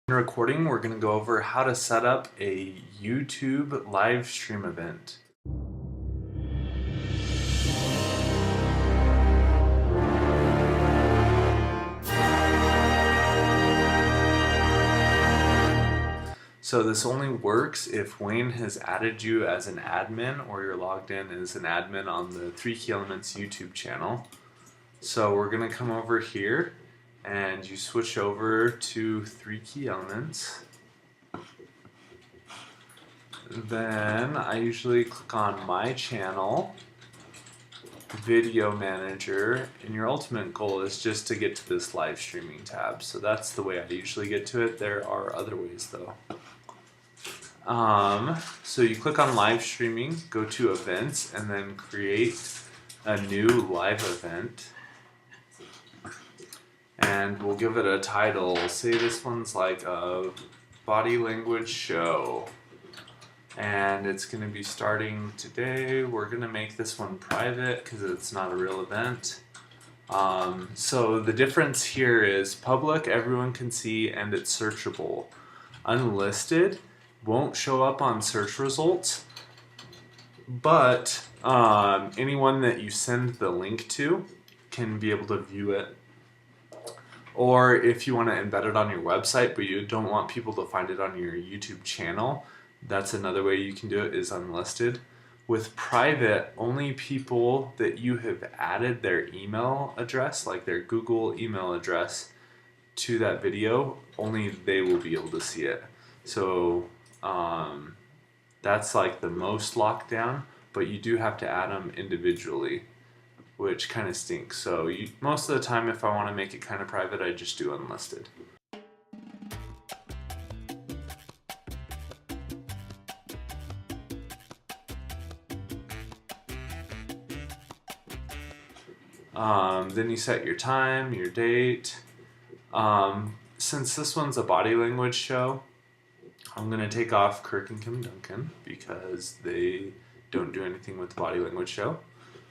In recording, we're going to go over how to set up a YouTube live stream event. So this only works if Wayne has added you as an admin or you're logged in as an admin on the 3 Key Elements YouTube channel. So we're going to come over here and you switch over to 3 Key Elements. Then I usually click on My Channel, Video Manager, and your ultimate goal is just to get to this live streaming tab. So that's the way I usually get to it. There are other ways though. So you click on live streaming, go to events, and then create a new live event. And we'll give it a title. Say this one's like a body language show. And it's going to be starting today. We're going to make this one private because it's not a real event. So the difference here is public, everyone can see, and it's searchable. Unlisted won't show up on search results, but anyone that you send the link to can be able to view it. Or if you want to embed it on your website but you don't want people to find it on your YouTube channel, that's another way you can do it, is unlisted. With private, only people that you have added their email address, like their Google email address, to that video, only they will be able to see it. So that's like the most lockdown, but you do have to add them individually, which kind of stinks. So most of the time, if I want to make it kind of private, I just do unlisted. Then you set your time, your date. Since this one's a body language show, I'm going to take off Kirk and Kim Duncan because they don't do anything with the body language show.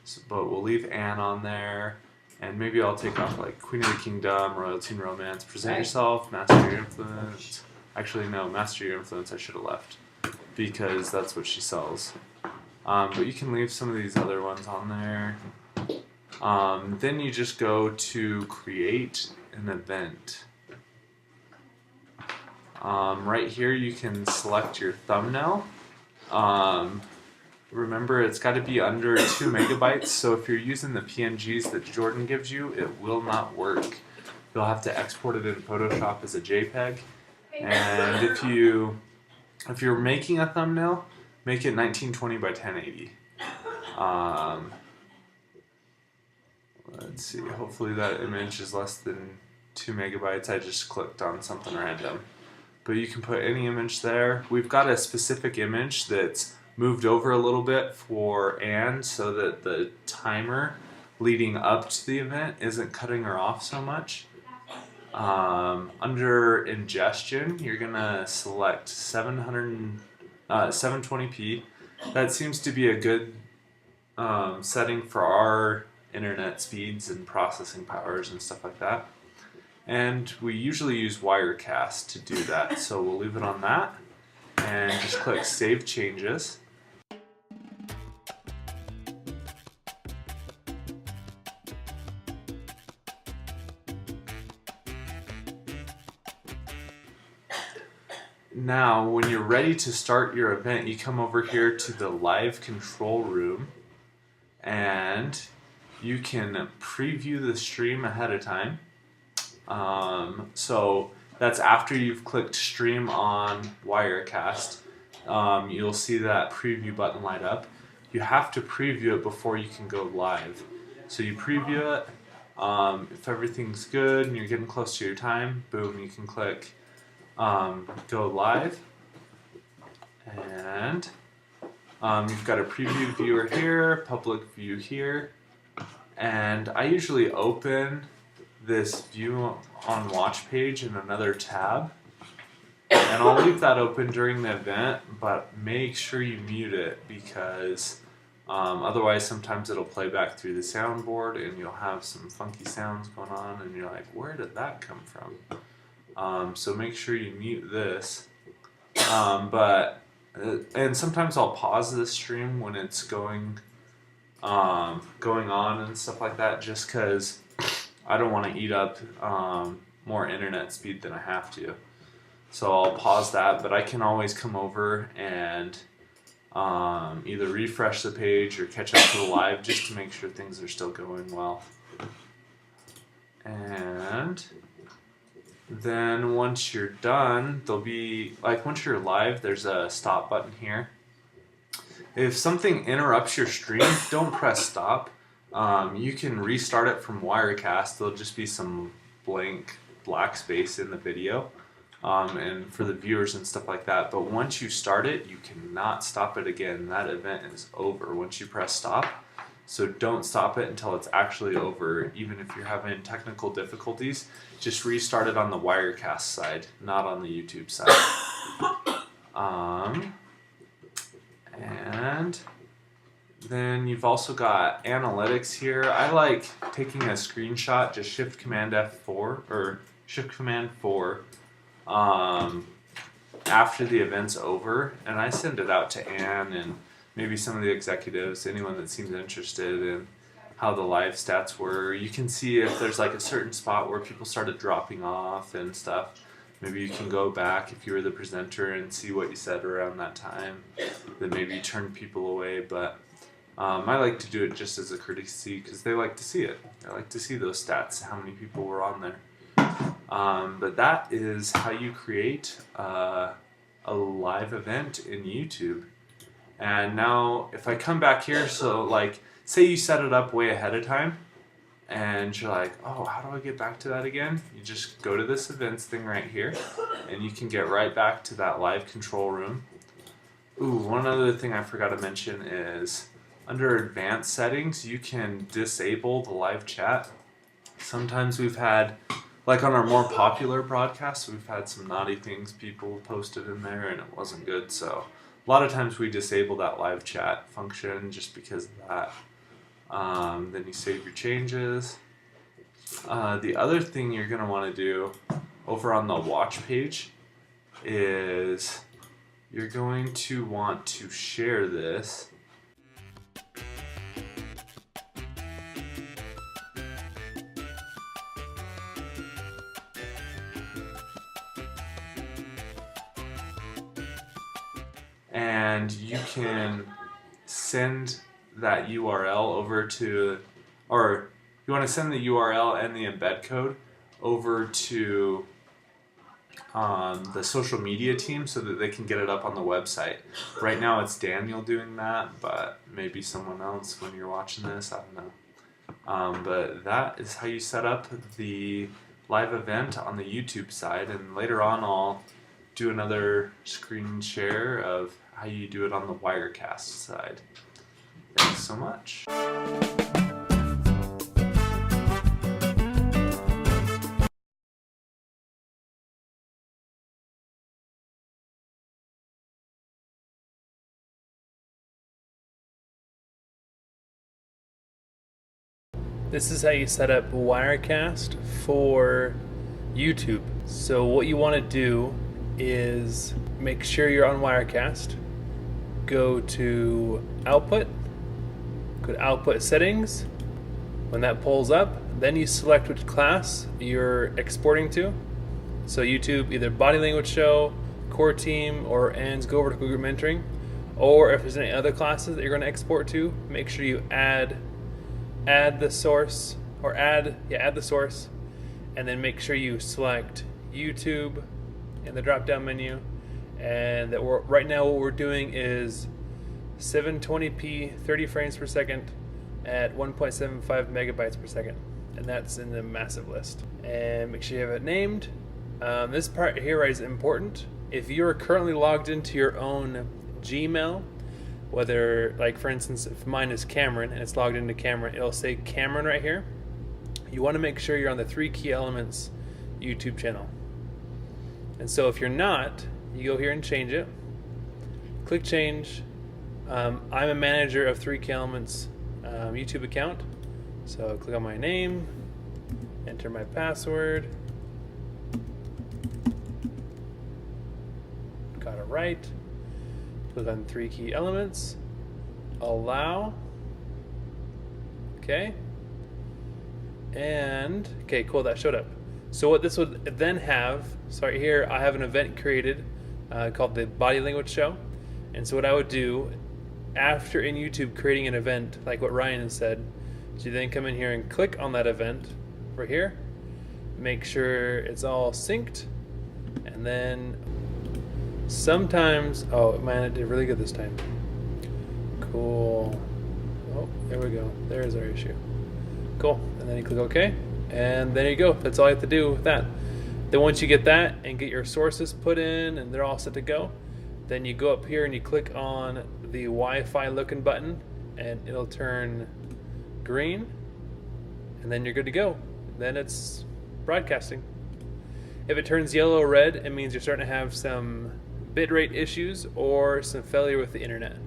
So, but we'll leave Anne on there, and maybe I'll take off like Queen of the Kingdom, Royalty and Romance, Present Yourself, Master Your Influence. Actually, no, Master Your Influence I should have left because that's what she sells. But you can leave some of these other ones on there. Then you just go to create an event. Right here you can select your thumbnail. Remember, it's got to be under 2 megabytes, so if you're using the PNGs that Jordan gives you, it will not work. You'll have to export it in Photoshop as a JPEG. And if you're making a thumbnail, make it 1920 by 1080. Let's see, hopefully that image is less than 2 megabytes. I just clicked on something random. But you can put any image there. We've got a specific image that's moved over a little bit for Anne so that the timer leading up to the event isn't cutting her off so much. Under ingestion, you're gonna select 720p. That seems to be a good setting for our internet speeds and processing powers and stuff like that. And we usually use Wirecast to do that, so we'll leave it on that and just click Save Changes. Now, when you're ready to start your event, you come over here to the live control room and you can preview the stream ahead of time. So that's after you've clicked stream on Wirecast. You'll see that preview button light up. You have to preview it before you can go live. So you preview it. If everything's good and you're getting close to your time, boom, you can click go live. And you've got a preview viewer here, public view here. And I usually open this view on watch page in another tab, and I'll leave that open during the event, but make sure you mute it because otherwise sometimes it'll play back through the soundboard and you'll have some funky sounds going on and you're like, where did that come from? So make sure you mute this. And sometimes I'll pause the stream when it's going on and stuff like that, just because I don't want to eat up more internet speed than I have to. So I'll pause that, but I can always come over and either refresh the page or catch up to the live just to make sure things are still going well. And then once you're done, there'll be, like, once you're live, there's a stop button here. If something interrupts your stream, don't press stop. You can restart it from Wirecast. There'll just be some blank black space in the video, and for the viewers and stuff like that. But once you start it, you cannot stop it again. That event is over once you press stop. So don't stop it until it's actually over. Even if you're having technical difficulties, just restart it on the Wirecast side, not on the YouTube side. And then you've also got analytics here. I like taking a screenshot, just Shift Command F4 or Shift Command 4 after the event's over, and I send it out to Ann and maybe some of the executives, anyone that seems interested in how the live stats were. You can see if there's like a certain spot where people started dropping off and stuff. Maybe you can go back if you were the presenter and see what you said around that time. Then maybe you turn people away, but I like to do it just as a courtesy because they like to see it. They like to see those stats, how many people were on there. But that is how you create a live event in YouTube. And now if I come back here, so like say you set it up way ahead of time and you're like, oh, how do I get back to that again? You just go to this events thing right here and you can get right back to that live control room. Ooh, one other thing I forgot to mention is under advanced settings, you can disable the live chat. Sometimes we've had, like on our more popular broadcasts, we've had some naughty things people posted in there and it wasn't good. So a lot of times we disable that live chat function just because of that. Then you save your changes. The other thing you're going to want to do over on the watch page is you're going to want to share this. And you can send that URL over to, or you want to send the URL and the embed code over to the social media team so that they can get it up on the website. Right now it's Daniel doing that, but maybe someone else when you're watching this, I don't know. But that is how you set up the live event on the YouTube side, and later on I'll do another screen share of how you do it on the Wirecast side. Thanks so much. This is how you set up Wirecast for YouTube. So what you want to do is make sure you're on Wirecast. Go to Output, go to Output Settings. When that pulls up, then you select which class you're exporting to. So YouTube, either Body Language Show, Core Team, or Ann's Go Vertical Group Mentoring. Or if there's any other classes that you're going to export to, make sure you add the source, or add the source, and then make sure you select YouTube in the drop-down menu. And that right now what we're doing is 720p 30 frames per second at 1.75 megabytes per second, and that's in the massive list. And make sure you have it named. This part here is important. If you're currently logged into your own Gmail, whether, like for instance, if mine is Cameron and it's logged into Cameron, it'll say Cameron right here. You want to make sure you're on the 3 Key Elements YouTube channel. And so if you're not, you go here and change it. Click change. I'm a manager of 3 Key Elements YouTube account. So click on my name, enter my password, got it right. Click on 3 key elements, allow, okay, and okay, cool, that showed up. So what this would then have, so right here I have an event created called the Body Language Show. And so what I would do after in YouTube creating an event, like what Ryan has said, so you then come in here and click on that event right here, make sure it's all synced, and then sometimes, oh man, it did really good this time. Cool. Oh, there we go. There's our issue. Cool. And then you click OK, and there you go. That's all you have to do with that. Then once you get that and get your sources put in and they're all set to go, then you go up here and you click on the Wi-Fi looking button and it'll turn green, and then you're good to go. Then it's broadcasting. If it turns yellow or red, it means you're starting to have some bitrate issues or some failure with the internet.